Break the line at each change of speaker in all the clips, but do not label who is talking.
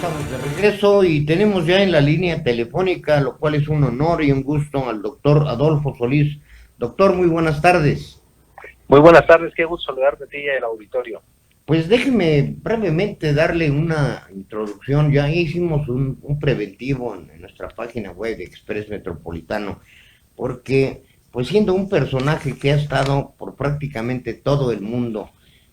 estamos de regreso y tenemos ya en la línea telefónica, lo cual es un honor y un gusto, al doctor Adolfo Solís. Doctor, muy buenas tardes.
Muy buenas tardes, qué gusto saludarte a ti y al auditorio.
Pues déjeme brevemente darle una introducción. Ya hicimos un preventivo en nuestra página web de Express Metropolitano, porque pues siendo un personaje que ha estado por prácticamente todo el mundo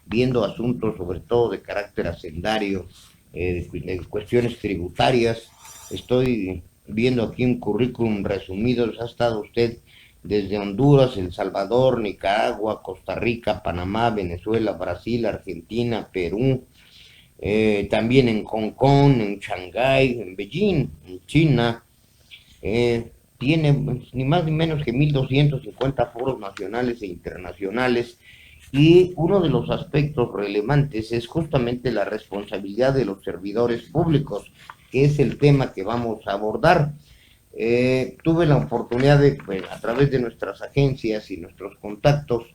viendo asuntos sobre todo de carácter hacendario, de cuestiones tributarias, estoy viendo aquí un currículum resumido. Ha estado usted desde Honduras, El Salvador, Nicaragua, Costa Rica, Panamá, Venezuela, Brasil, Argentina, Perú, también en Hong Kong, en Shanghái, en Beijing, en China. Tiene ni más ni menos que 1.250 foros nacionales e internacionales, y uno de los aspectos relevantes es justamente la responsabilidad de los servidores públicos, que es el tema que vamos a abordar. Tuve la oportunidad de, pues, a través de nuestras agencias y nuestros contactos,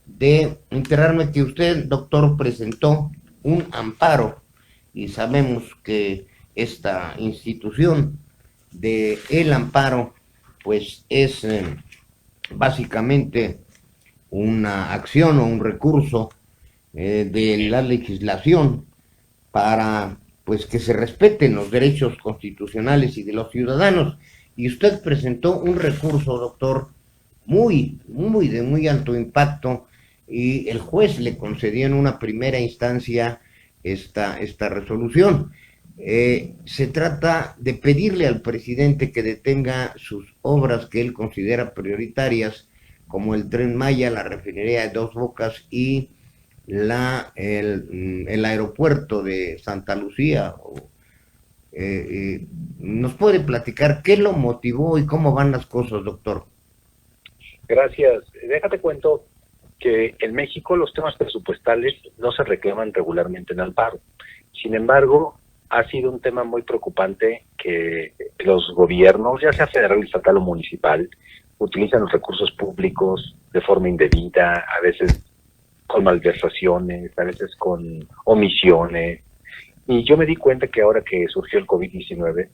de enterarme que usted, doctor, presentó un amparo, y sabemos que esta institución de el amparo pues es básicamente una acción o un recurso de la legislación para pues que se respeten los derechos constitucionales y de los ciudadanos. Y usted presentó un recurso, doctor, de muy alto impacto, y el juez le concedió en una primera instancia esta resolución. Se trata de pedirle al presidente que detenga sus obras que él considera prioritarias, como el Tren Maya, la refinería de Dos Bocas y el aeropuerto de Santa Lucía. ¿Nos puede platicar qué lo motivó y cómo van las cosas, doctor?
Gracias. Déjate cuento que en México los temas presupuestales no se reclaman regularmente en amparo. Sin embargo, ha sido un tema muy preocupante que los gobiernos, ya sea federal, estatal o municipal, utilizan los recursos públicos de forma indebida, a veces con malversaciones, a veces con omisiones. Y yo me di cuenta que ahora que surgió el COVID-19,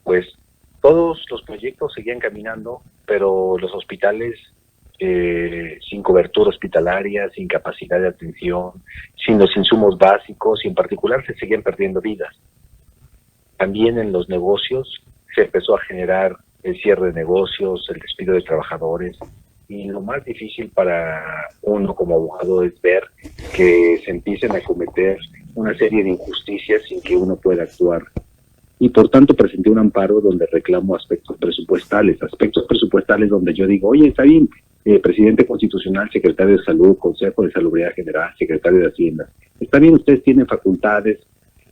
pues todos los proyectos seguían caminando, pero los hospitales sin cobertura hospitalaria, sin capacidad de atención, sin los insumos básicos y en particular se seguían perdiendo vidas. También en los negocios se empezó a generar el cierre de negocios, el despido de trabajadores, y lo más difícil para uno como abogado es ver que se empiecen a cometer una serie de injusticias sin que uno pueda actuar. Y por tanto presenté un amparo donde reclamo aspectos presupuestales donde yo digo, oye, está bien, presidente constitucional, secretario de salud, consejo de salubridad general, secretario de Hacienda, está bien, ustedes tienen facultades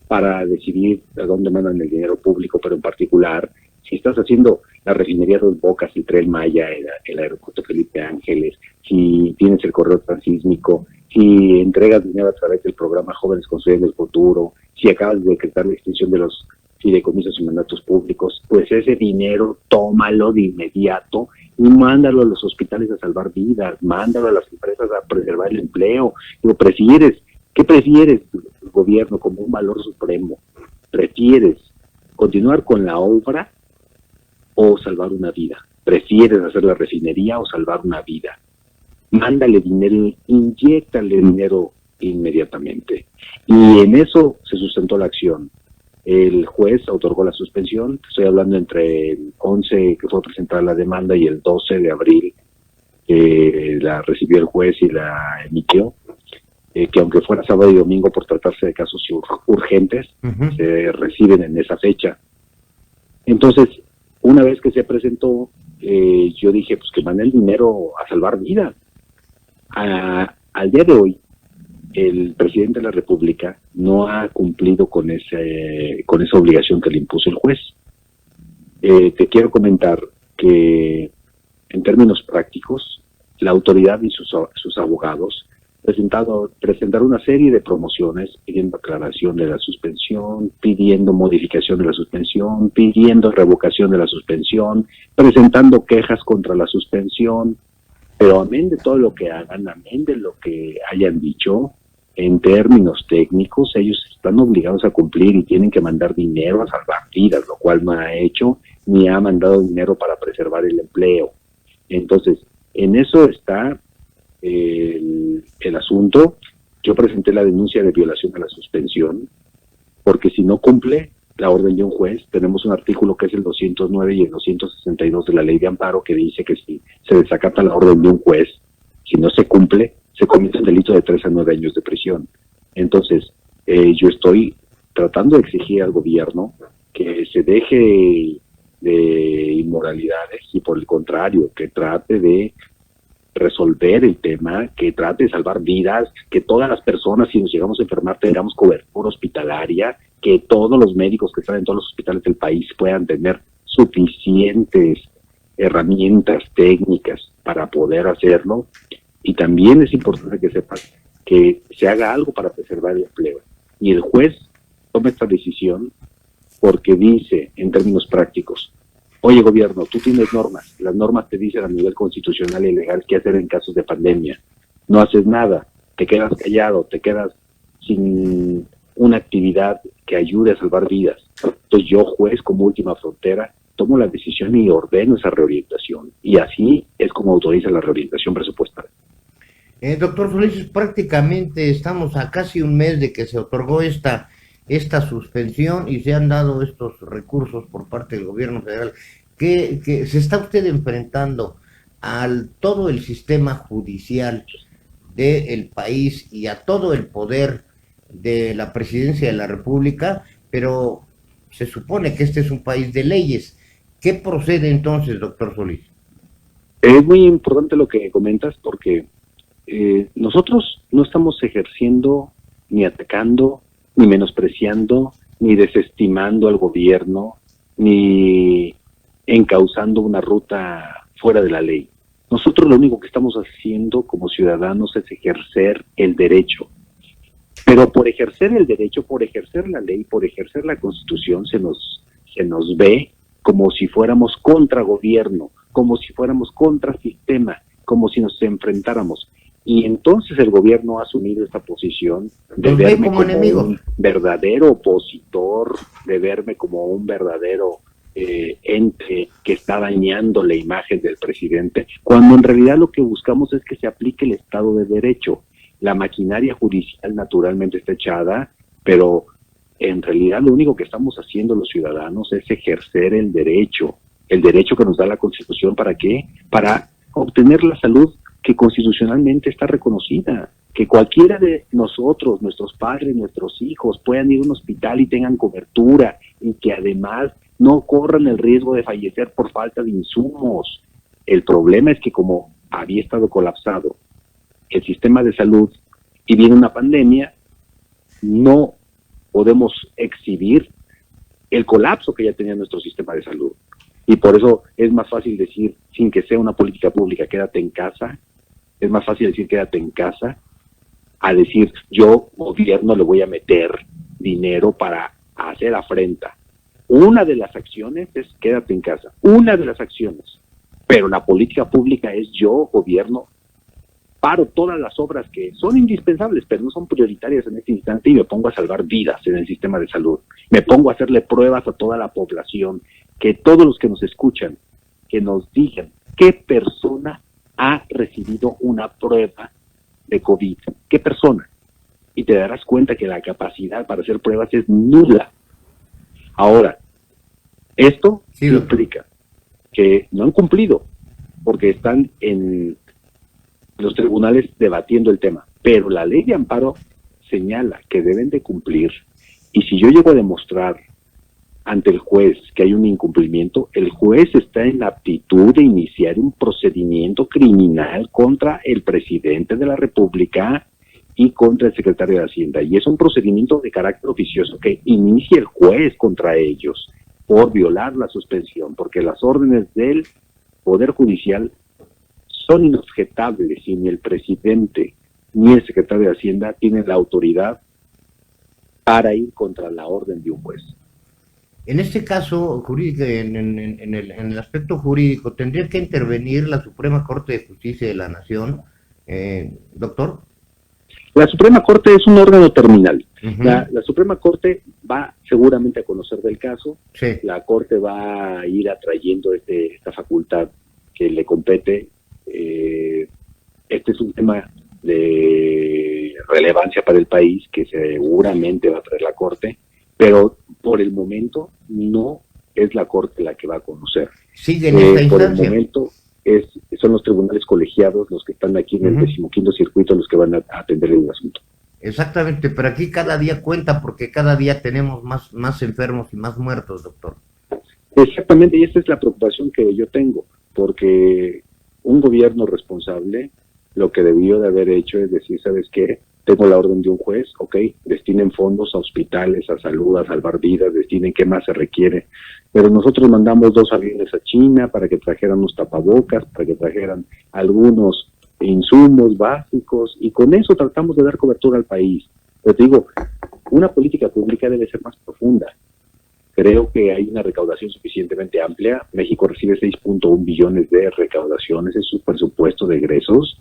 para decidir a dónde mandan el dinero público, pero en particular, si estás haciendo la refinería Dos Bocas, el Tren Maya, el aeropuerto Felipe Ángeles, si tienes el corredor transísmico, si entregas dinero a través del programa Jóvenes Construyendo el Futuro, si acabas de decretar la extinción de los fideicomisos y mandatos públicos, pues ese dinero tómalo de inmediato y mándalo a los hospitales a salvar vidas, mándalo a las empresas a preservar el empleo. ¿Qué prefieres, gobierno, como un valor supremo? ¿Prefieres continuar con la obra o salvar una vida? ¿Prefieres hacer la refinería o salvar una vida? Mándale dinero, inyéctale dinero inmediatamente. Y en eso se sustentó la acción. El juez otorgó la suspensión, estoy hablando entre el 11 que fue presentada la demanda y el 12 de abril la recibió el juez y la emitió, que aunque fuera sábado y domingo por tratarse de casos urgentes, se reciben en esa fecha. Entonces, una vez que se presentó, yo dije, pues que mande el dinero a salvar vidas. Al día de hoy, el presidente de la República no ha cumplido con esa obligación que le impuso el juez. Te quiero comentar que, en términos prácticos, la autoridad y sus abogados presentaron una serie de promociones pidiendo aclaración de la suspensión, pidiendo modificación de la suspensión, pidiendo revocación de la suspensión, presentando quejas contra la suspensión, pero amén de todo lo que hagan, amén de lo que hayan dicho, en términos técnicos, ellos están obligados a cumplir y tienen que mandar dinero a salvar vidas, lo cual no ha hecho, ni ha mandado dinero para preservar el empleo. Entonces, en eso está el asunto. Yo presenté la denuncia de violación a la suspensión, porque si no cumple la orden de un juez, tenemos un artículo que es el 209 y el 262 de la ley de amparo que dice que si se desacata la orden de un juez, si no se cumple, se comete un delito de 3 a 9 años de prisión. Entonces, yo estoy tratando de exigir al gobierno que se deje de inmoralidades y por el contrario, que trate de resolver el tema, que trate de salvar vidas, que todas las personas, si nos llegamos a enfermar, tengamos cobertura hospitalaria, que todos los médicos que están en todos los hospitales del país puedan tener suficientes herramientas técnicas para poder hacerlo. Y también es importante que sepan que se haga algo para preservar el empleo. Y el juez toma esta decisión porque dice, en términos prácticos, oye gobierno, tú tienes normas, las normas te dicen a nivel constitucional y legal qué hacer en casos de pandemia. No haces nada, te quedas callado, te quedas sin una actividad que ayude a salvar vidas. Entonces yo, juez, como última frontera, tomo la decisión y ordeno esa reorientación. Y así es como autoriza la reorientación presupuestal.
Doctor Solís, prácticamente estamos a casi un mes de que se otorgó esta suspensión y se han dado estos recursos por parte del gobierno federal. Que se está usted enfrentando al todo el sistema judicial del país y a todo el poder de la presidencia de la República, pero se supone que este es un país de leyes. ¿Qué procede entonces, doctor Solís?
Es muy importante lo que comentas porque nosotros no estamos ejerciendo, ni atacando, ni menospreciando, ni desestimando al gobierno, ni encauzando una ruta fuera de la ley. Nosotros lo único que estamos haciendo como ciudadanos es ejercer el derecho. Pero por ejercer el derecho, por ejercer la ley, por ejercer la Constitución, se nos ve como si fuéramos contra gobierno, como si fuéramos contra sistema, como si nos enfrentáramos. Y entonces el gobierno ha asumido esta posición de verme como un verdadero opositor, de verme como un verdadero ente que está dañando la imagen del presidente, cuando en realidad lo que buscamos es que se aplique el Estado de Derecho. La maquinaria judicial naturalmente está echada, pero en realidad lo único que estamos haciendo los ciudadanos es ejercer el derecho que nos da la Constitución. ¿Para qué? Para obtener la salud que constitucionalmente está reconocida, que cualquiera de nosotros, nuestros padres, nuestros hijos, puedan ir a un hospital y tengan cobertura y que además no corran el riesgo de fallecer por falta de insumos. El problema es que como había estado colapsado el sistema de salud y viene una pandemia, no podemos exhibir el colapso que ya tenía nuestro sistema de salud. Y por eso es más fácil decir, sin que sea una política pública, quédate en casa. Es más fácil decir quédate en casa a decir yo, gobierno, le voy a meter dinero para hacer afrenta. Una de las acciones es quédate en casa, una de las acciones. Pero la política pública es yo, gobierno, paro todas las obras que son indispensables, pero no son prioritarias en este instante y me pongo a salvar vidas en el sistema de salud. Me pongo a hacerle pruebas a toda la población, que todos los que nos escuchan, que nos digan qué persona ha recibido una prueba de COVID. ¿Qué persona? Y te darás cuenta que la capacidad para hacer pruebas es nula. Ahora, esto implica que no han cumplido, porque están en los tribunales debatiendo el tema. Pero la ley de amparo señala que deben de cumplir. Y si yo llego a demostrar ante el juez que hay un incumplimiento, el juez está en la aptitud de iniciar un procedimiento criminal contra el presidente de la República y contra el secretario de Hacienda. Y es un procedimiento de carácter oficioso que inicia el juez contra ellos por violar la suspensión, porque las órdenes del Poder Judicial son inobjetables y ni el presidente ni el secretario de Hacienda tienen la autoridad para ir contra la orden de un juez.
En este caso jurídico, en el aspecto jurídico, ¿tendría que intervenir la Suprema Corte de Justicia de la Nación, doctor?
La Suprema Corte es un órgano terminal.
Ujú.
La Suprema Corte va seguramente a conocer del caso.
Sí.
La Corte va a ir atrayendo esta facultad que le compete. Este es un tema de relevancia para el país que seguramente va a traer la Corte, pero por el momento no es la Corte la que va a conocer.
Sigue en esta
Por el
instancia.
momento son los tribunales colegiados los que están aquí en el
Ujú.
15º circuito los que van a atender el asunto.
Exactamente, pero aquí cada día cuenta porque cada día tenemos más enfermos y más muertos, doctor.
Exactamente, y esta es la preocupación que yo tengo, porque un gobierno responsable lo que debió de haber hecho es decir, ¿sabes qué? Tengo la orden de un juez, ok, destinen fondos a hospitales, a salud, a salvar vidas, destinen qué más se requiere. Pero nosotros mandamos 2 aviones a China para que trajeran unos tapabocas, para que trajeran algunos insumos básicos, y con eso tratamos de dar cobertura al país. Pero te digo, una política pública debe ser más profunda. Creo que hay una recaudación suficientemente amplia. México recibe 6.1 billones de recaudaciones en su presupuesto de egresos,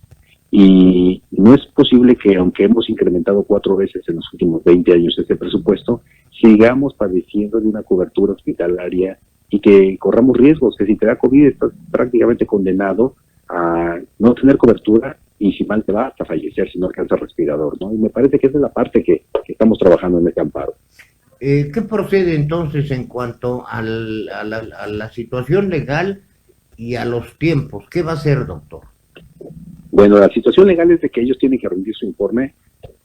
y no es posible que, aunque hemos incrementado 4 veces en los últimos 20 años este presupuesto, sigamos padeciendo de una cobertura hospitalaria y que corramos riesgos, que si te da COVID estás prácticamente condenado a no tener cobertura y si mal te va hasta fallecer si no alcanzas respirador, ¿no? Y me parece que esa es la parte que estamos trabajando en este amparo.
¿Qué procede entonces en cuanto a la situación legal y a los tiempos? ¿Qué va a hacer, doctor?
Bueno, la situación legal es de que ellos tienen que rendir su informe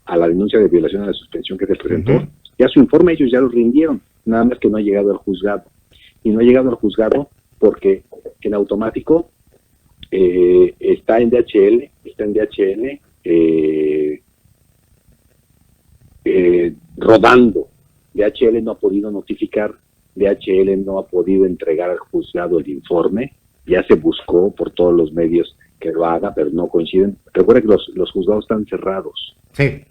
a la denuncia de violación a la suspensión que se presentó.
Ujú.
Ya su informe ellos ya lo rindieron, nada más que no ha llegado al juzgado. Y no ha llegado al juzgado porque en automático está en DHL, rodando. DHL no ha podido notificar, DHL no ha podido entregar al juzgado el informe, ya se buscó por todos los medios que lo haga, pero no coinciden. Recuerda que los juzgados están cerrados.
Sí.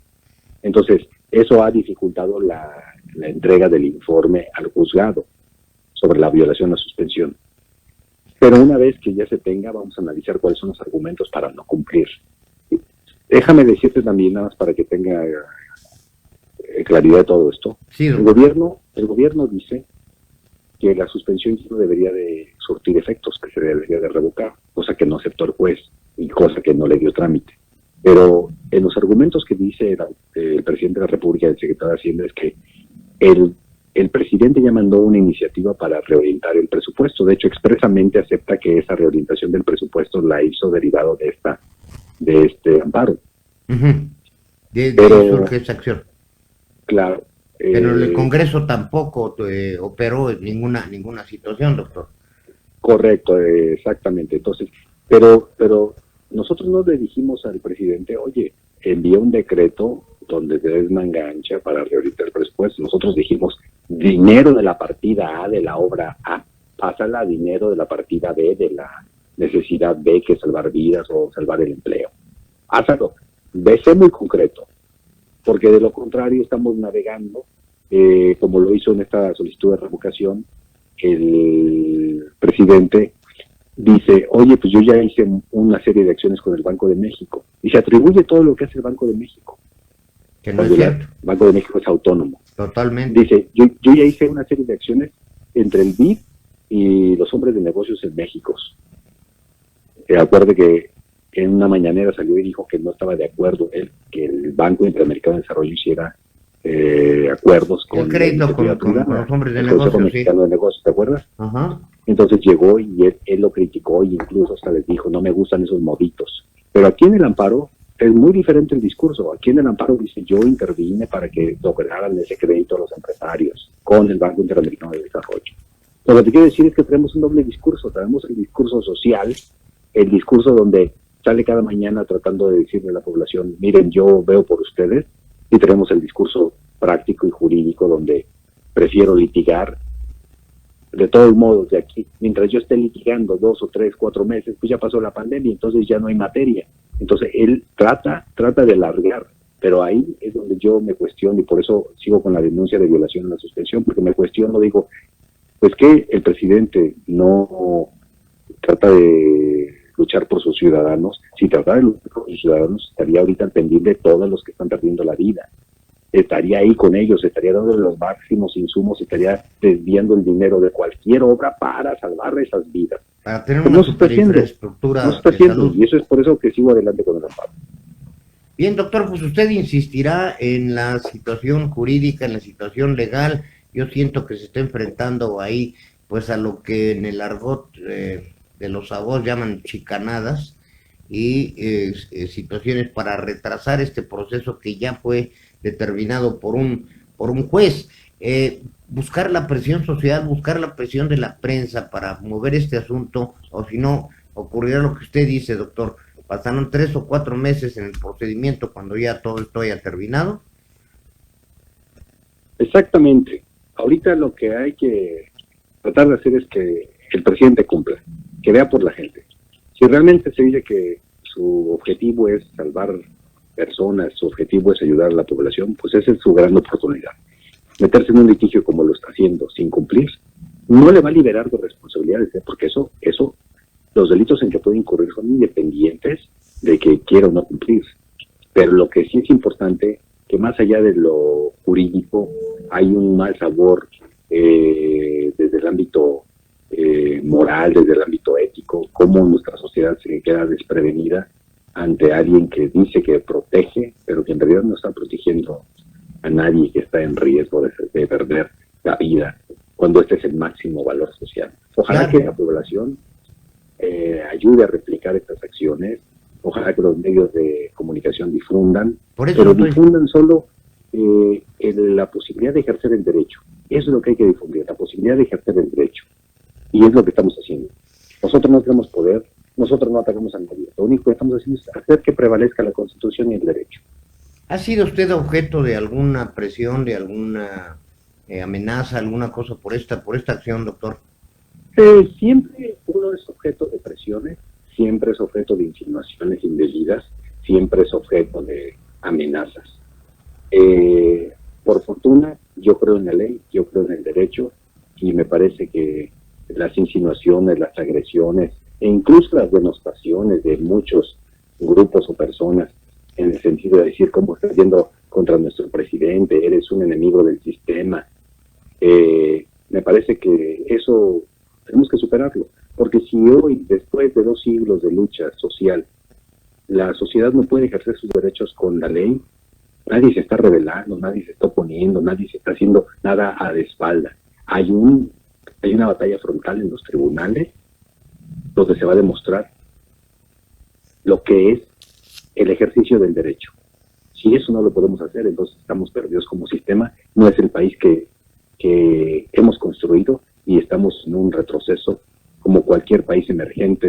Entonces, eso ha dificultado la entrega del informe al juzgado sobre la violación a suspensión. Pero una vez que ya se tenga, vamos a analizar cuáles son los argumentos para no cumplir. Déjame decirte también, nada más para que tenga claridad de todo esto.
Sí,
El gobierno dice que la suspensión no debería de surtir efectos, que se debería de revocar, cosa que no aceptó el juez y cosa que no le dio trámite. Pero en los argumentos que dice el presidente de la República y el secretario de Hacienda es que el presidente ya mandó una iniciativa para reorientar el presupuesto. De hecho, expresamente acepta que esa reorientación del presupuesto la hizo derivado de este amparo.
Uh-huh. De surge esa acción.
Claro.
Pero el Congreso tampoco operó en ninguna situación, doctor.
Correcto, exactamente. Entonces, pero nosotros no le dijimos al presidente, oye, envía un decreto donde te des una engancha para reorientar el presupuesto. Nosotros dijimos, dinero de la partida A de la obra A, pásala a dinero de la partida B de la necesidad B, que es salvar vidas o salvar el empleo. Hazlo, sé muy concreto, porque de lo contrario estamos navegando, como lo hizo en esta solicitud de revocación, el presidente dice, oye, pues yo ya hice una serie de acciones con el Banco de México, y se atribuye todo lo que hace el Banco de México.
Que no es cierto.
El Banco de México es autónomo.
Totalmente.
Dice, yo ya hice una serie de acciones entre el BID y los hombres de negocios en México. Acuerde que en una mañanera salió y dijo que no estaba de acuerdo él, que el Banco Interamericano de Desarrollo hiciera acuerdos con
el crédito con los hombres de
el
negocios,
Consejo Mexicano de Negocios, ¿te acuerdas?
Ajá.
Entonces llegó y él lo criticó, y incluso hasta les dijo, no me gustan esos moditos. Pero aquí en el amparo es muy diferente el discurso. Aquí en el amparo dice, yo intervine para que lograran ese crédito a los empresarios con el Banco Interamericano de Desarrollo. Lo que te quiero decir es que tenemos un doble discurso. Tenemos el discurso social, el discurso donde sale cada mañana tratando de decirle a la población, miren, yo veo por ustedes, y tenemos el discurso práctico y jurídico donde prefiero litigar. De todos modos, de aquí, mientras yo esté litigando 2 o 3, 4 meses, pues ya pasó la pandemia, entonces ya no hay materia. Entonces él trata de alargar, pero ahí es donde yo me cuestiono, y por eso sigo con la denuncia de violación a la suspensión, porque me cuestiono, digo, pues que el presidente no trata de luchar por sus ciudadanos, si tratara de luchar por sus ciudadanos, estaría ahorita al pendiente de todos los que están perdiendo la vida. Estaría ahí con ellos, estaría dando los máximos insumos, estaría desviando el dinero de cualquier obra para salvar esas vidas.
Para tener
Pero
una
no se está haciendo,
superinfraestructura
no se está
de
haciendo,
salud.
y eso es por eso que sigo adelante con el amparo.
Bien, doctor, pues usted insistirá en la situación jurídica, en la situación legal. Yo siento que se está enfrentando ahí, pues, a lo que en el argot de los abogados llaman chicanadas y situaciones para retrasar este proceso que ya fue determinado por un juez. Buscar la presión social, buscar la presión de la prensa para mover este asunto, o si no, ocurrirá lo que usted dice, doctor. Pasaron 3 o 4 meses en el procedimiento cuando ya todo esto haya terminado.
Exactamente. Ahorita lo que hay que tratar de hacer es que el presidente cumpla, que vea por la gente. Si realmente se dice que su objetivo es salvar personas, su objetivo es ayudar a la población, pues esa es su gran oportunidad. Meterse en un litigio como lo está haciendo sin cumplir, no le va a liberar de responsabilidades, porque eso, los delitos en que puede incurrir son independientes de que quiera o no cumplir. Pero lo que sí es importante, que más allá de lo jurídico, hay un mal sabor desde el ámbito moral, desde el ámbito ético, cómo nuestra sociedad se queda desprevenida ante alguien que dice que protege, pero que en realidad no está protegiendo a nadie que está en riesgo de perder la vida, cuando este es el máximo valor social. Ojalá que la población ayude a replicar estas acciones, ojalá que los medios de comunicación difundan, pero difundan solo la posibilidad de ejercer el derecho. Eso es lo que hay que difundir, la posibilidad de ejercer el derecho. Y es lo que estamos haciendo. Nosotros no tenemos poder, nosotros no atacamos a nadie. Lo único que estamos haciendo es hacer que prevalezca la Constitución y el derecho.
¿Ha sido usted objeto de alguna presión, de alguna amenaza, alguna cosa por esta acción, doctor?
Siempre uno es objeto de presiones, siempre es objeto de insinuaciones indebidas, siempre es objeto de amenazas. Por fortuna, yo creo en la ley, yo creo en el derecho, y me parece que las insinuaciones, las agresiones, e incluso las denostaciones de muchos grupos o personas, en el sentido de decir cómo estás yendo contra nuestro presidente, eres un enemigo del sistema, me parece que eso tenemos que superarlo, porque si hoy, después de 2 siglos de lucha social, la sociedad no puede ejercer sus derechos con la ley, nadie se está rebelando, nadie se está oponiendo, nadie se está haciendo nada a de espalda. Hay una batalla frontal en los tribunales donde se va a demostrar lo que es el ejercicio del derecho. Si eso no lo podemos hacer, entonces estamos perdidos como sistema, no es el país que hemos construido y estamos en un retroceso como cualquier país emergente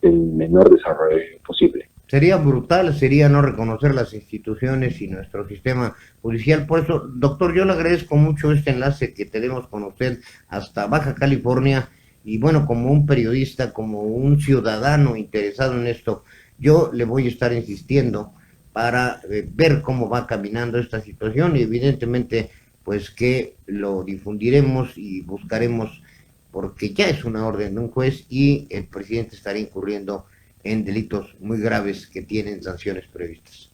del menor desarrollo posible.
Sería brutal, sería no reconocer las instituciones y nuestro sistema judicial. Por eso, doctor, yo le agradezco mucho este enlace que tenemos con usted hasta Baja California, y bueno, como un periodista, como un ciudadano interesado en esto, yo le voy a estar insistiendo para ver cómo va caminando esta situación, y evidentemente pues que lo difundiremos y buscaremos, porque ya es una orden de un juez y el presidente estará incurriendo en delitos muy graves que tienen sanciones previstas.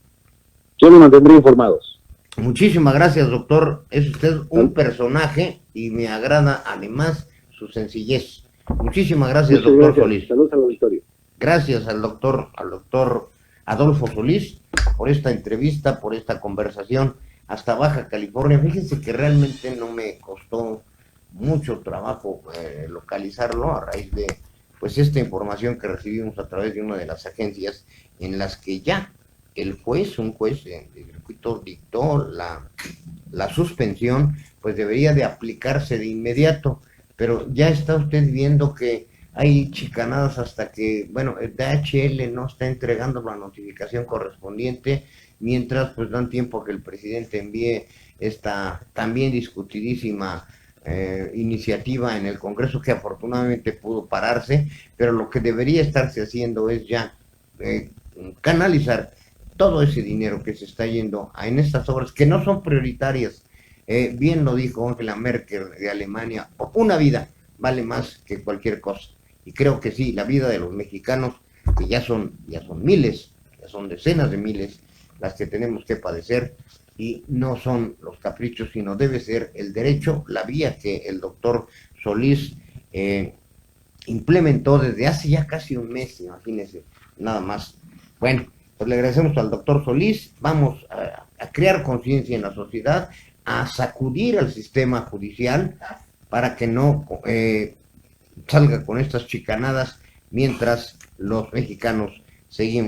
Yo me mantendré informados.
Muchísimas gracias, doctor. Es usted un personaje y me agrada además su sencillez. Muchísimas gracias,
Muchas
doctor
gracias.
Solís.
Saludos al auditorio.
Gracias al doctor Adolfo Solís por esta entrevista, por esta conversación hasta Baja California. Fíjense que realmente no me costó mucho trabajo localizarlo a raíz de pues esta información que recibimos a través de una de las agencias en las que ya un juez de circuito dictó la suspensión, pues debería de aplicarse de inmediato, pero ya está usted viendo que hay chicanadas hasta que, bueno, el DHL no está entregando la notificación correspondiente, mientras pues dan tiempo a que el presidente envíe esta también discutidísima iniciativa en el Congreso, que afortunadamente pudo pararse, pero lo que debería estarse haciendo es ya canalizar todo ese dinero que se está yendo en estas obras que no son prioritarias. Bien lo dijo Angela Merkel de Alemania, una vida vale más que cualquier cosa, y creo que sí, la vida de los mexicanos porque ya son miles, ya son decenas de miles las que tenemos que padecer, y no son los caprichos, sino debe ser el derecho, la vía que el doctor Solís implementó desde hace ya casi un mes, imagínense, nada más. Bueno, pues le agradecemos al doctor Solís, vamos a crear conciencia en la sociedad, a sacudir al sistema judicial para que no salga con estas chicanadas mientras los mexicanos seguimos